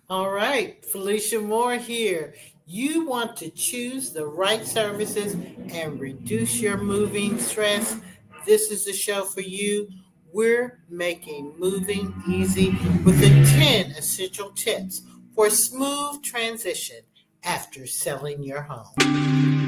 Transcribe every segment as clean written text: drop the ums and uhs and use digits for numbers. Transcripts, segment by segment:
All right, Felicia Moore here. You want to choose the right services and reduce your moving stress? This is the show for you. We're making moving easy with the 10 essential tips for a smooth transition after selling your home.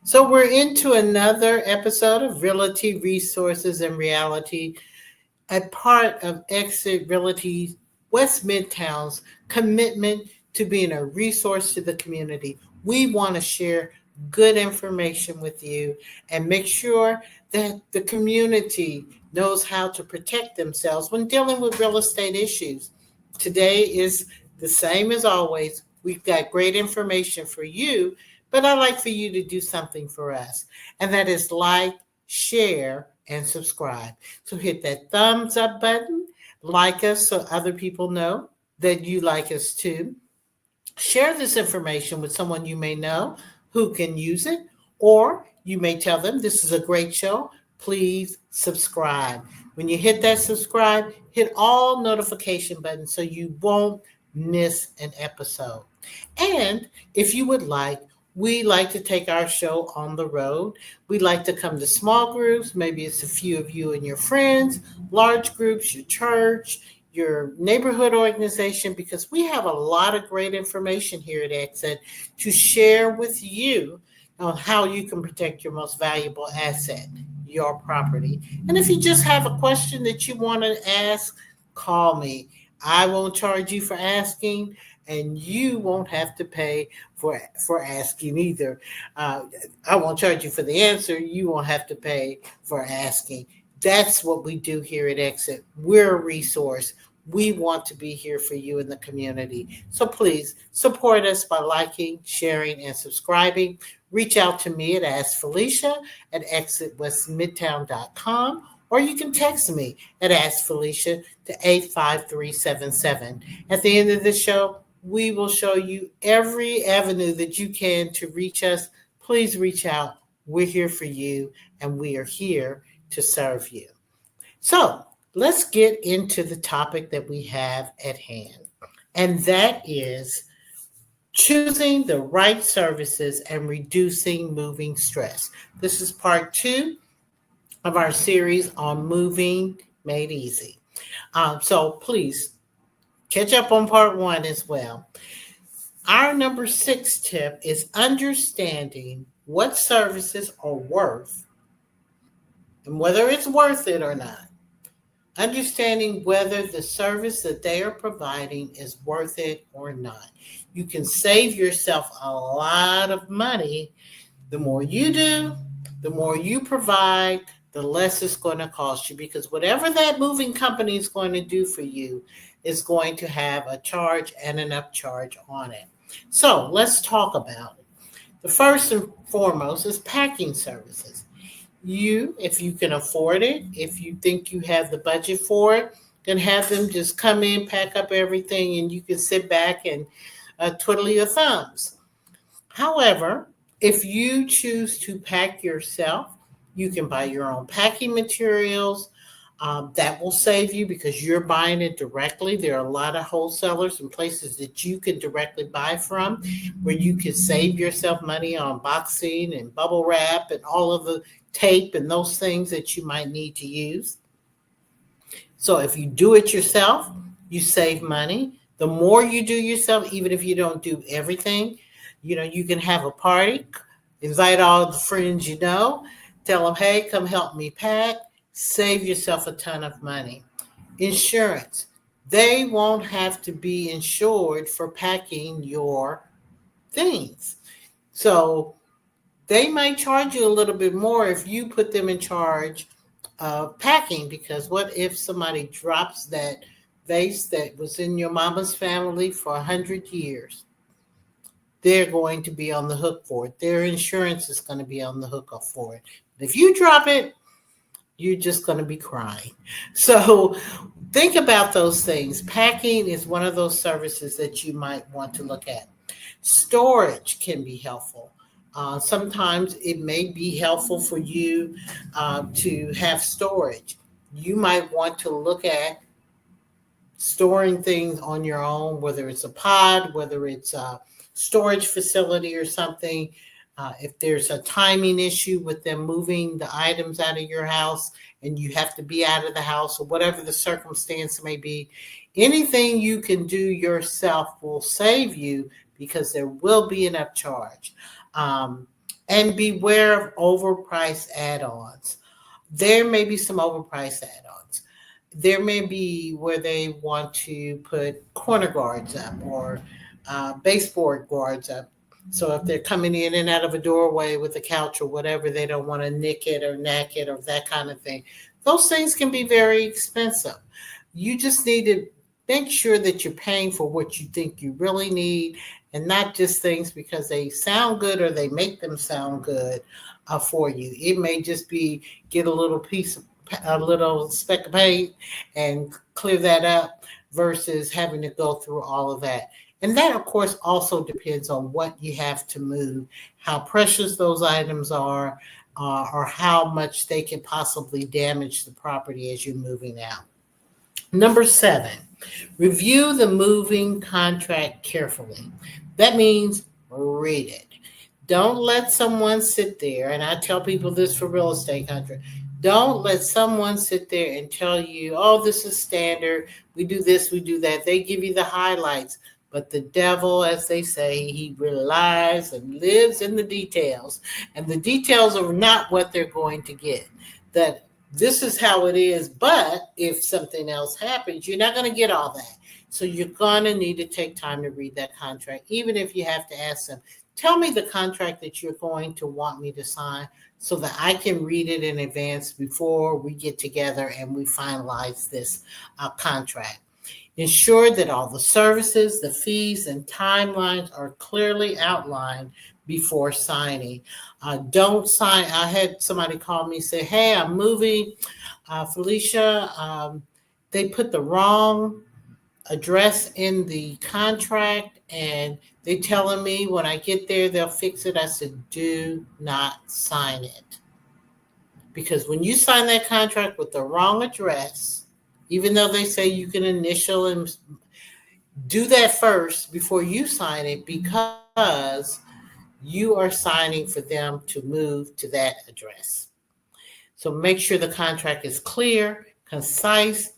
So we're into another episode of Realty Resources and Reality, a part of Exit Realty West Midtown's commitment to being a resource to the community. We want to share good information with you and make sure that the community knows how to protect themselves when dealing with real estate issues. Today is the same as always. We've got great information for you, but I'd like for you to do something for us, and that is like, share, and subscribe. So hit that thumbs up button, like us so other people know that you like us too. Share this information with someone you may know who can use it, or you may tell them this is a great show. Please subscribe. When you hit that subscribe, hit all notification buttons so you won't miss an episode. And if you would like, we like to take our show on the road. We like to come to small groups. Maybe it's a few of you and your friends, large groups, your church, your neighborhood organization, because we have a lot of great information here at Exit to share with you on how you can protect your most valuable asset, your property. And if you just have a question that you want to ask, call me. I won't charge you for asking, and you won't have to pay for asking either. I won't charge you for the answer. You won't have to pay for asking. That's what we do here at Exit. We're a resource. We want to be here for you in the community. So please support us by liking, sharing, and subscribing. Reach out to me at Ask Felicia at exitwestmidtown.com, or you can text me at Ask Felicia to 85377. At the end of the show, we will show you every avenue that you can to reach us. Please reach out. We're here for you, and we are here to serve you. So let's get into the topic that we have at hand, and that is choosing the right services and reducing moving stress. This is part 2 of our series on moving made easy. So please catch up on part 1 as well. Our number 6 tip is understanding what services are worth and whether it's worth it or not. Understanding whether the service that they are providing is worth it or not. You can save yourself a lot of money. The more you do, the more you provide, the less it's going to cost you, because whatever that moving company is going to do for you is going to have a charge and an upcharge on it. So let's talk about it. The first and foremost is packing services. You, if you can afford it, if you think you have the budget for it, then have them just come in, pack up everything, and you can sit back and twiddle your thumbs. However, if you choose to pack yourself, you can buy your own packing materials. That will save you because you're buying it directly. There are a lot of wholesalers and places that you can directly buy from where you can save yourself money on boxing and bubble wrap and all of the tape and those things that you might need to use. So if you do it yourself, you save money. The more you do yourself, even if you don't do everything, you can have a party, invite all the friends you know, tell them, hey, come help me pack, save yourself a ton of money. Insurance. They won't have to be insured for packing your things. So they might charge you a little bit more if you put them in charge of packing, because what if somebody drops that vase that was in your mama's family for 100 years? They're going to be on the hook for it. Their insurance is going to be on the hook for it. But if you drop it, you're just going to be crying. So think about those things. Packing is one of those services that you might want to look at. Storage can be helpful. Sometimes it may be helpful for you to have storage. You might want to look at storing things on your own, whether it's a pod, whether it's a storage facility or something. If there's a timing issue with them moving the items out of your house and you have to be out of the house, or whatever the circumstance may be, anything you can do yourself will save you, because there will be an upcharge. And beware of overpriced add-ons. There may be some overpriced add-ons. There may be where they want to put corner guards up, or baseboard guards up. So if they're coming in and out of a doorway with a couch or whatever, they don't want to nick it or knack it or that kind of thing. Those things can be very expensive. You just need to make sure that you're paying for what you think you really need, and not just things because they sound good or they make them sound good for you. It may just be get a little speck of paint and clear that up, versus having to go through all of that. And that, of course, also depends on what you have to move, how precious those items are, or how much they can possibly damage the property as you're moving out. Number 7, review the moving contract carefully. That means read it. Don't let someone sit there, and I tell people this for real estate contract. Don't let someone sit there and tell you, oh, this is standard. We do this, we do that. They give you the highlights. But the devil, as they say, he relies and lives in the details. And the details are not what they're going to get. That this is how it is, but if something else happens, you're not going to get all that. So you're going to need to take time to read that contract, even if you have to ask them, tell me the contract that you're going to want me to sign so that I can read it in advance before we get together and we finalize this contract. Ensure that all the services, the fees, and timelines are clearly outlined before signing. Don't sign. I had somebody call me and say, hey, I'm moving. Felicia, they put the wrong address in the contract, and they telling me when I get there, they'll fix it. I said, do not sign it. Because when you sign that contract with the wrong address, even though they say you can initial and do that first before you sign it, because you are signing for them to move to that address. So make sure the contract is clear, concise,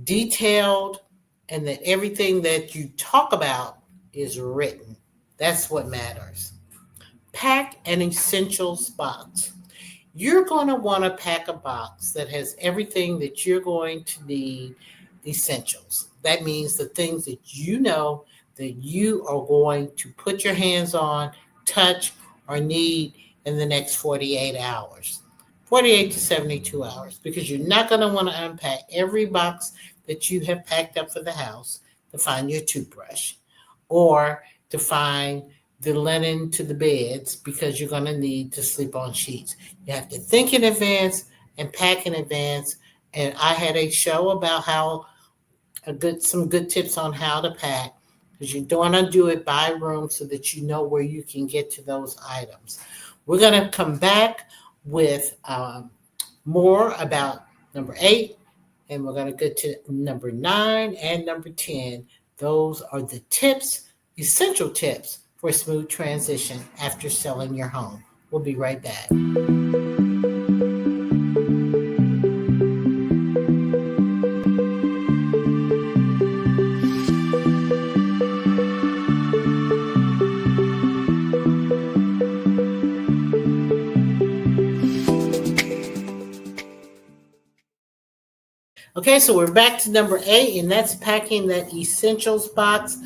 detailed, and that everything that you talk about is written. That's what matters. Pack an essentials box. You're going to want to pack a box that has everything that you're going to need, essentials. That means the things that you know that you are going to put your hands on, touch, or need in the next 48 hours, 48 to 72 hours, because you're not going to want to unpack every box that you have packed up for the house to find your toothbrush, or to find the linen to the beds, because you're going to need to sleep on sheets. You have to think in advance and pack in advance. And I had a show about some good tips on how to pack, because you don't want to do it by room so that you know where you can get to those items. We're going to come back with more about number 8, and we're going to get to number 9 and number 10. Those are the tips, essential tips for a smooth transition after selling your home. We'll be right back. Okay, so we're back to number 8, and that's packing that essentials box.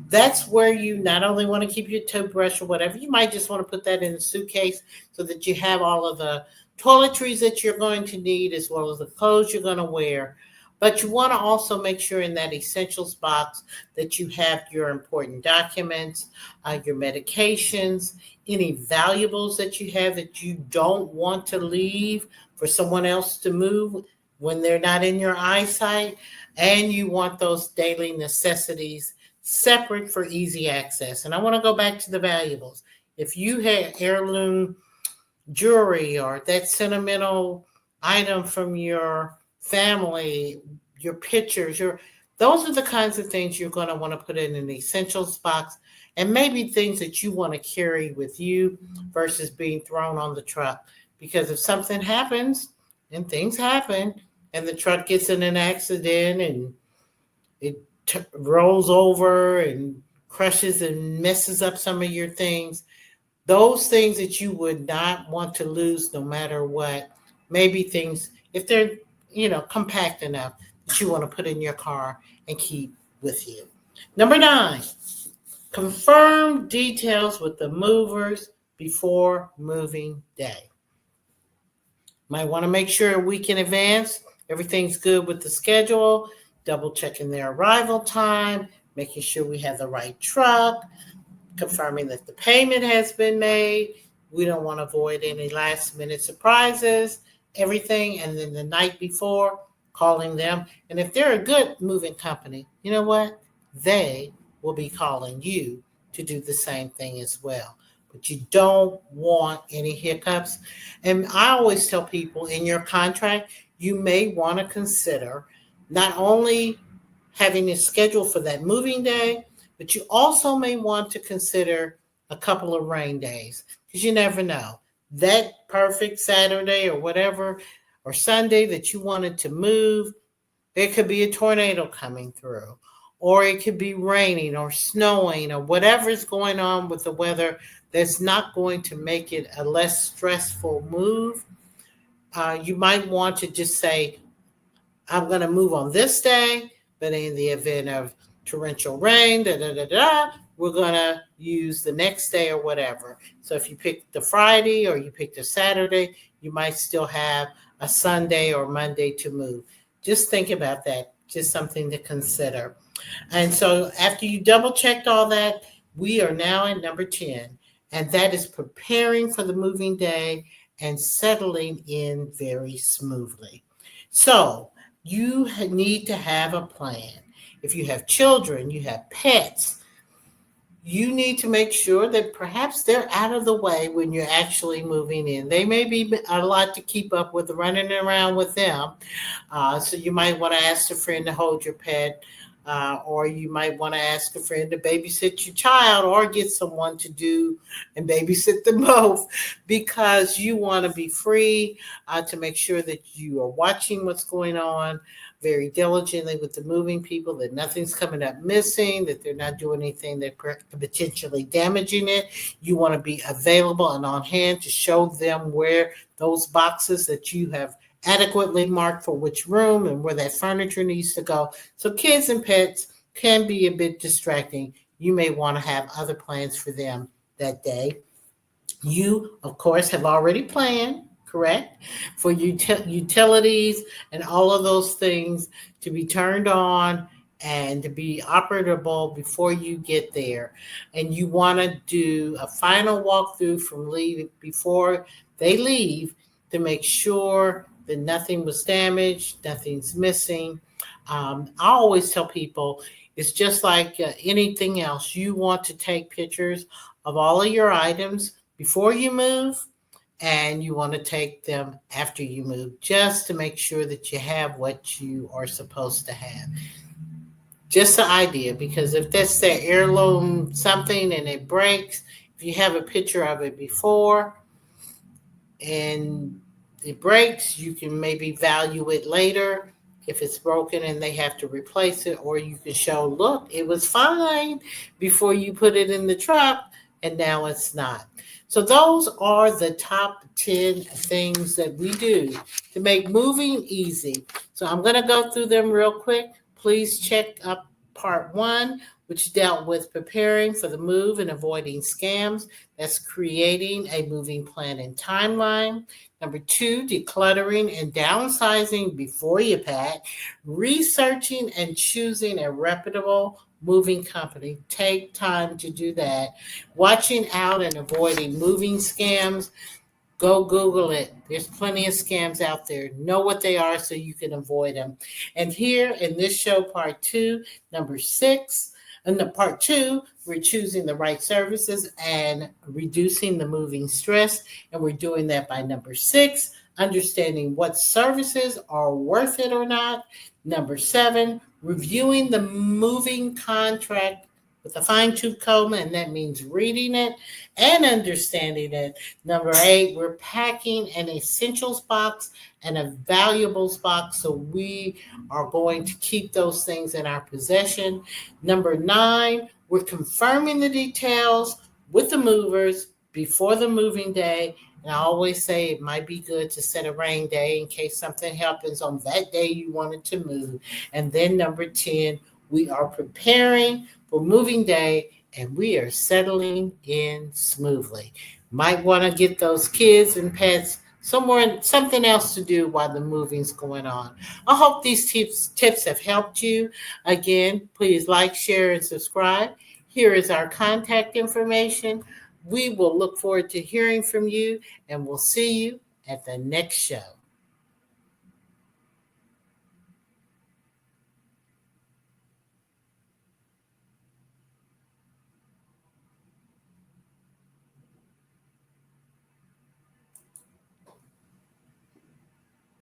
That's where you not only want to keep your toothbrush or whatever, you might just want to put that in a suitcase so that you have all of the toiletries that you're going to need as well as the clothes you're going to wear. But you want to also make sure in that essentials box that you have your important documents, your medications, any valuables that you have that you don't want to leave for someone else to move when they're not in your eyesight, and you want those daily necessities separate for easy access. And I want to go back to the valuables. If you had heirloom jewelry or that sentimental item from your family, your pictures, those are the kinds of things you're going to want to put in an essentials box, and maybe things that you want to carry with you versus being thrown on the truck. Because if something happens, and things happen, and the truck gets in an accident and it rolls over and crushes and messes up some of your things, those things that you would not want to lose no matter what, maybe things, if they're, compact enough that you want to put in your car and keep with you. Number 9, confirm details with the movers before moving day. Might want to make sure a week in advance everything's good with the schedule, double checking their arrival time, making sure we have the right truck, confirming that the payment has been made. We don't want to avoid any last minute surprises, everything. And then the night before, calling them. And if they're a good moving company, you know what? They will be calling you to do the same thing as well. But you don't want any hiccups. And I always tell people in your contract, you may want to consider not only having a schedule for that moving day, but you also may want to consider a couple of rain days, because you never know. That perfect Saturday or whatever, or Sunday that you wanted to move, there could be a tornado coming through, or it could be raining or snowing or whatever's going on with the weather that's not going to make it a less stressful move. You might want to just say, I'm going to move on this day, but in the event of torrential rain, we're going to use the next day or whatever. So if you pick the Friday or you pick the Saturday, you might still have a Sunday or Monday to move. Just think about that. Just something to consider. And so after you double checked all that, we are now at number 10, and that is preparing for the moving day and settling in very smoothly. So you need to have a plan. If you have children, you have pets, you need to make sure that perhaps they're out of the way when you're actually moving in. They may be a lot to keep up with running around with them. So you might want to ask a friend to hold your pet, or you might want to ask a friend to babysit your child, or get someone to do and babysit them both, because you want to be free to make sure that you are watching what's going on very diligently with the moving people, that nothing's coming up missing, that they're not doing anything that potentially damaging it. You want to be available and on hand to show them where those boxes that you have adequately marked for which room and where that furniture needs to go. So kids and pets can be a bit distracting. You may want to have other plans for them that day. You, of course, have already planned, correct, for utilities and all of those things to be turned on and to be operable before you get there. And you want to do a final walkthrough from leave before they leave to make sure that nothing was damaged, nothing's missing. I always tell people it's just like anything else. You want to take pictures of all of your items before you move, and you want to take them after you move, just to make sure that you have what you are supposed to have. Just an idea, because if that's that heirloom something and it breaks, if you have a picture of it before and it breaks, you can maybe value it later if it's broken and they have to replace it, or you can show, look, it was fine before you put it in the truck and now it's not. So those are the top 10 things that we do to make moving easy. So I'm going to go through them real quick. Please check up part 1, which dealt with preparing for the move and avoiding scams. That's creating a moving plan and timeline. Number 2, decluttering and downsizing before you pack. Researching and choosing a reputable moving company. Take time to do that. Watching out and avoiding moving scams. Go Google it. There's plenty of scams out there. Know what they are so you can avoid them. And here in this show, part 2, number 6, in the part 2, we're choosing the right services and reducing the moving stress. And we're doing that by number 6, understanding what services are worth it or not. Number 7, reviewing the moving contract with a fine-tooth comb, and that means reading it and understanding it. Number 8, we're packing an essentials box and a valuables box, so we are going to keep those things in our possession. Number 9, we're confirming the details with the movers before the moving day. And I always say it might be good to set a rain day in case something happens on that day you wanted to move. And then number 10, we are preparing for moving day, and we are settling in smoothly. Might want to get those kids and pets somewhere, something else to do while the moving's going on. I hope these tips have helped you. Again, please like, share, and subscribe. Here is our contact information. We will look forward to hearing from you, and we'll see you at the next show.